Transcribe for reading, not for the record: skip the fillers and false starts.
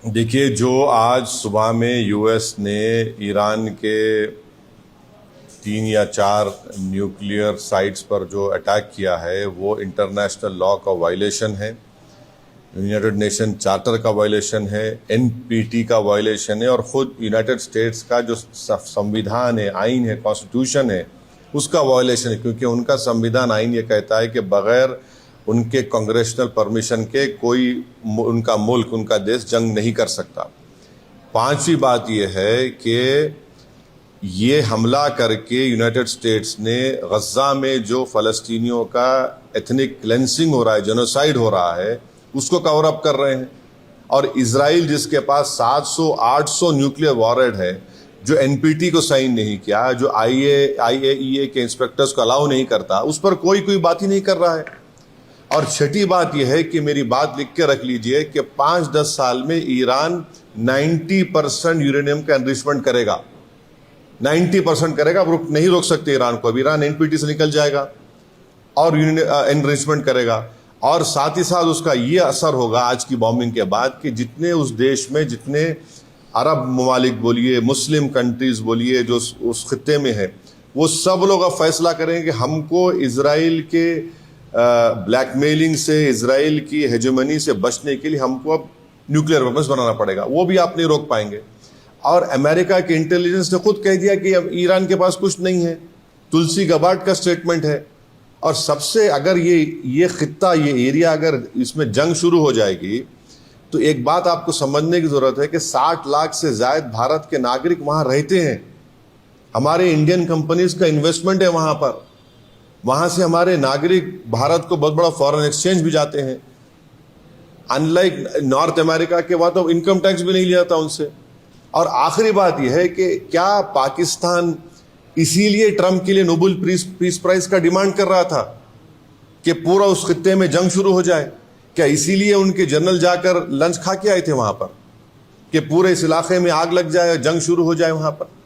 देखिए, जो आज सुबह में यूएस ने ईरान के 3 या 4 न्यूक्लियर साइट्स पर जो अटैक किया है वो इंटरनेशनल लॉ का वायलेशन है, यूनाइटेड नेशन चार्टर का वायलेशन है, एनपीटी का वायलेशन है और ख़ुद यूनाइटेड स्टेट्स का जो संविधान है, आइन है, कॉन्स्टिट्यूशन है, उसका वायलेशन है। क्योंकि उनका संविधान आइन ये कहता है कि बग़ैर उनके कांग्रेशनल परमिशन के कोई उनका मुल्क, उनका देश जंग नहीं कर सकता। पांचवी बात यह है कि ये हमला करके यूनाइटेड स्टेट्स ने गज़ा में जो फ़लस्तीनियों का एथनिक क्लेंसिंग हो रहा है, जेनोसाइड हो रहा है, उसको कवर अप कर रहे हैं। और इजराइल जिसके पास 700-800 न्यूक्लियर वॉरहेड है, जो एनपीटी को साइन नहीं किया, जो आईएईए के इंस्पेक्टर्स को अलाउ नहीं करता, उस पर कोई बात ही नहीं कर रहा है। और छठी बात यह है कि मेरी बात लिख के रख लीजिए कि 5-10 साल में ईरान 90% यूरेनियम का एनरिचमेंट करेगा, 90% करेगा। अब नहीं रोक सकते ईरान को। अब ईरान एनपीटी से निकल जाएगा और एनरिचमेंट करेगा। और साथ ही साथ उसका ये असर होगा आज की बॉम्बिंग के बाद कि जितने उस देश में, जितने अरब ममालिक बोलिए, मुस्लिम कंट्रीज बोलिए, जो उस खित्ते में है, वो सब लोग अब फैसला करेंगे कि हमको इजराइल के ब्लैकमेलिंग से, इजराइल की हेजेमनी से बचने के लिए हमको अब न्यूक्लियर वेपन्स बनाना पड़ेगा। वो भी आप नहीं रोक पाएंगे। और अमेरिका के इंटेलिजेंस ने खुद कह दिया कि अब ईरान के पास कुछ नहीं है। तुलसी गबार्ड का स्टेटमेंट है। और सबसे, अगर ये खित्ता, ये एरिया, अगर इसमें जंग शुरू हो जाएगी तो एक बात आपको समझने की जरूरत है कि 60 लाख से ज्यादा भारत के नागरिक वहां रहते हैं। हमारे इंडियन कंपनीज का इन्वेस्टमेंट है वहां पर। वहां से हमारे नागरिक भारत को बहुत बड़ा फॉरेन एक्सचेंज भी जाते हैं। अनलाइक नॉर्थ अमेरिका के, वहां तो इनकम टैक्स भी नहीं लिया जाता उनसे। और आखिरी बात यह है कि क्या पाकिस्तान इसीलिए ट्रंप के लिए नोबेल पीस प्राइज का डिमांड कर रहा था कि पूरा उस खित्ते में जंग शुरू हो जाए? क्या इसीलिए उनके जनरल जाकर लंच खा के आए थे वहां पर कि पूरे इस इलाके में आग लग जाए, जंग शुरू हो जाए वहां पर?